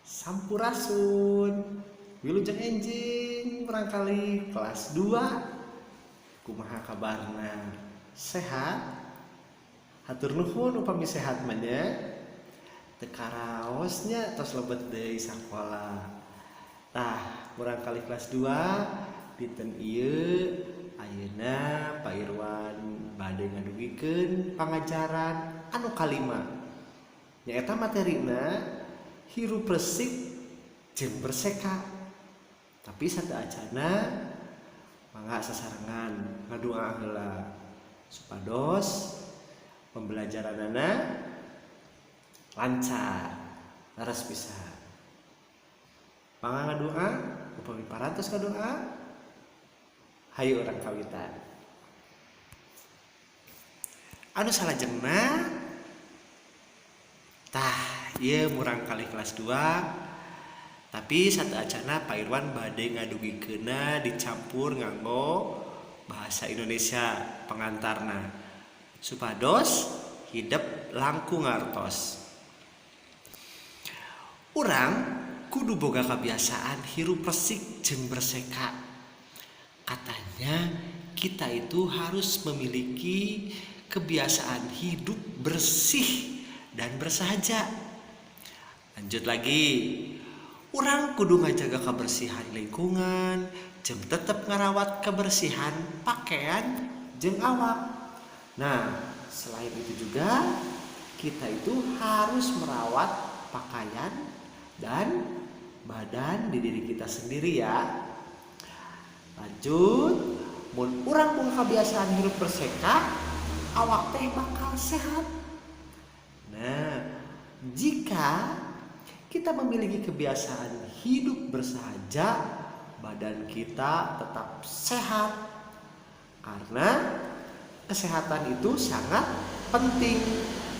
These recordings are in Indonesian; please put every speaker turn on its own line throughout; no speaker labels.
Sampurasun wilujeng enjing barangkali kelas 2 kumaha kabarna sehat hatur nuhun upami sehat manya teu karaosnya tos lebet deui sakola. Tah barangkali kelas 2 dinten ieu ayeuna Pak Irwan bade ngadugikeun pangajaran anu kalima nyaeta materina hirup resik jeung berseka. Tapi sateacana mangga sasarengan ngadoa heula supados pembelajaranana lancar laras pisan. Mangga ngadoa upami parantos ngadoa hayu urang kawitan. Anu salajengna tah ieu murangkali kelas 2 tapi sateacana Pak Irwan bade ngadugikeunna dicampur nganggo bahasa Indonesia pengantarna supados hidup langkung ngartos. Urang kudu boga kebiasaan hirup resik jeung berseka. Katanya kita itu harus memiliki kebiasaan hidup bersih dan bersahaja. Lanjut lagi, urang kudu ngajaga kebersihan lingkungan jeung tetep ngarawat kebersihan pakaian jeung awak. Nah, selain itu juga kita itu harus merawat pakaian dan badan di diri kita sendiri ya. Lanjut, mun urang punya kebiasaan hirup berseka, awak teh bakal sehat. Nah, jika kita memiliki kebiasaan hidup bersahaja, badan kita tetap sehat. Karena kesehatan itu sangat penting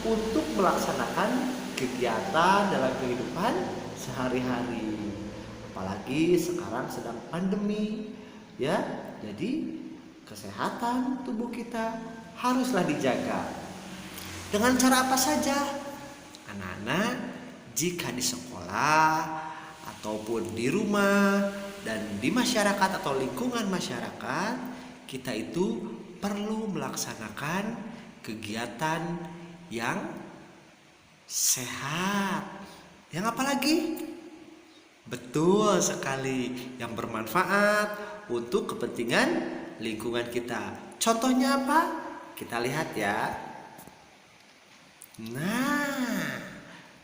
untuk melaksanakan kegiatan dalam kehidupan sehari-hari. Apalagi sekarang sedang pandemi, ya. Jadi kesehatan tubuh kita haruslah dijaga. Dengan cara apa saja? Anak-anak jika di sekolah ataupun di rumah dan di masyarakat atau lingkungan masyarakat, kita itu perlu melaksanakan kegiatan yang sehat. Yang apa lagi? Betul sekali, yang bermanfaat untuk kepentingan lingkungan kita. Contohnya apa? Kita lihat ya. Nah,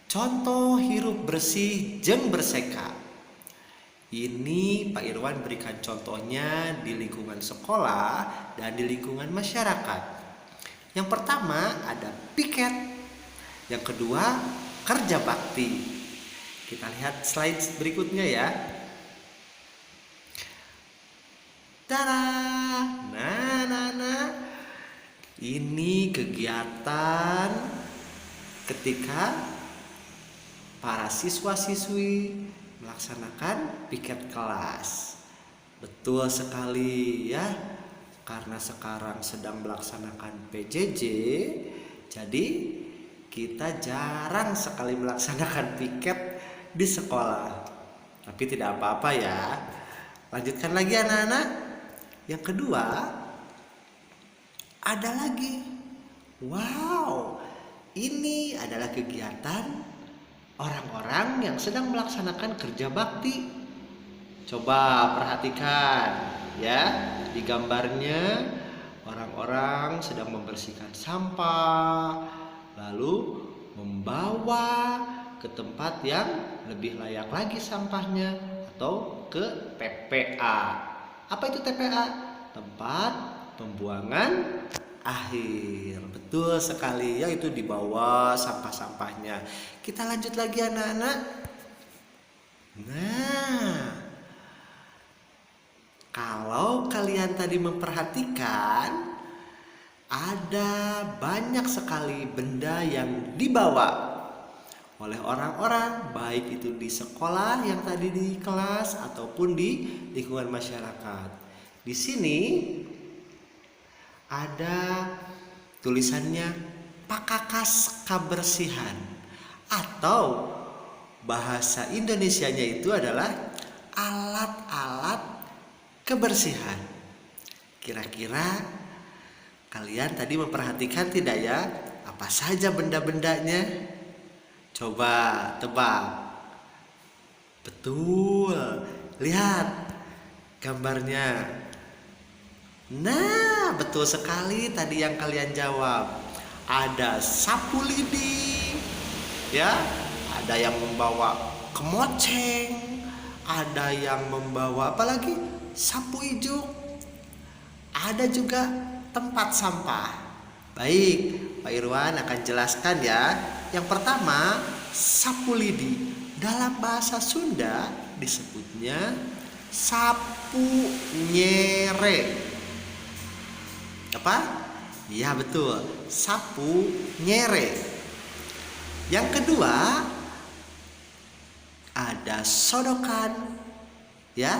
contoh hirup bersih jeung berseka. Ini Pak Irwan berikan contohnya di lingkungan sekolah dan di lingkungan masyarakat. Yang pertama ada piket. Yang kedua kerja bakti. Kita lihat slide berikutnya ya. Tada! Nah. Ini kegiatan ketika para siswa-siswi melaksanakan piket kelas. Betul sekali ya. Karena sekarang sedang melaksanakan PJJ, jadi kita jarang sekali melaksanakan piket di sekolah. Tapi tidak apa-apa ya. Lanjutkan lagi anak-anak. Yang kedua, ada lagi. Wow, ini adalah kegiatan orang-orang yang sedang melaksanakan kerja bakti. Coba perhatikan ya, di gambarnya orang-orang sedang membersihkan sampah, lalu membawa ke tempat yang lebih layak lagi sampahnya atau ke TPA. Apa itu TPA? Tempat pembuangan akhir. Betul sekali, yaitu dibawa sampah-sampahnya. Kita lanjut lagi anak-anak. Nah, kalau kalian tadi memperhatikan, ada banyak sekali benda yang dibawa oleh orang-orang, baik itu di sekolah yang tadi di kelas ataupun di lingkungan masyarakat. Di sini ada tulisannya Pakakas Kebersihan atau bahasa Indonesianya itu adalah alat-alat kebersihan. Kira-kira kalian tadi memperhatikan tidak ya? Apa saja benda-bendanya? Coba tebak. Betul. Lihat gambarnya. Nah, betul sekali tadi yang kalian jawab. Ada sapu lidi, ya. Ada yang membawa kemoceng, ada yang membawa apa lagi? Sapu ijuk. Ada juga tempat sampah. Baik, Pak Irwan akan jelaskan ya. Yang pertama, sapu lidi. Dalam bahasa Sunda disebutnya sapu nyere. Apa? Ya betul, sapu nyere. Yang kedua, ada sodokan, ya,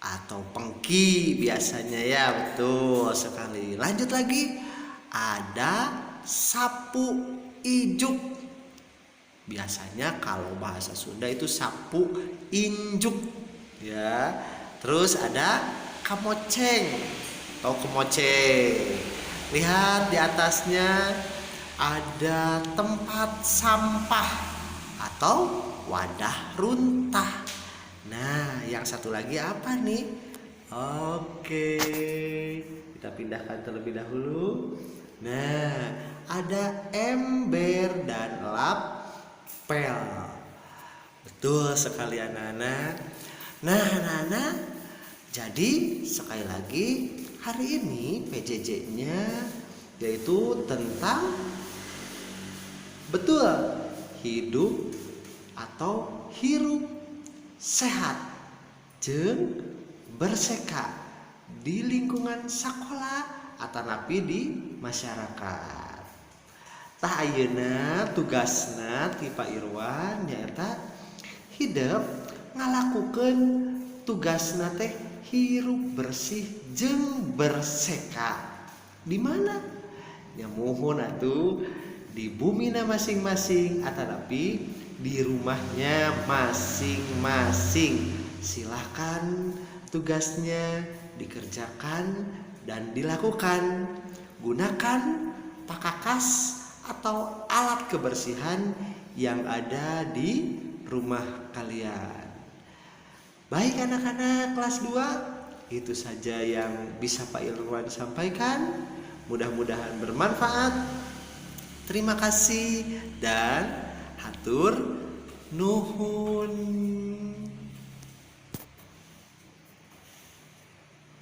atau pengki biasanya ya, betul sekali. Lanjut lagi, ada sapu ijuk. Biasanya kalau bahasa Sunda itu sapu injuk, ya. Terus ada kamoceng atau kemoceng. Lihat di atasnya ada tempat sampah atau wadah runtah. Nah, yang satu lagi apa nih? Oke, kita pindahkan terlebih dahulu. Nah, ada ember dan lapel. Betul sekali anak-anak. Nah, anak-anak, jadi sekali lagi hari ini PJJ-nya yaitu tentang betul hidup atau hirup sehat jeung berseka di lingkungan sekolah atau napi di masyarakat. Tah ayeuna tugasna ti Pak Irwan nyaeta hidup ngalakukeun tugasna teh hirup bersih jeung berseka. Di mana? Ya mohon atuh di bumina masing-masing atau tapi di rumahnya masing-masing. Silahkan tugasnya dikerjakan dan dilakukan. Gunakan pakakas atau alat kebersihan yang ada di rumah kalian. Baik anak-anak kelas 2, itu saja yang bisa Pak Irwan sampaikan. Mudah-mudahan bermanfaat. Terima kasih dan hatur nuhun.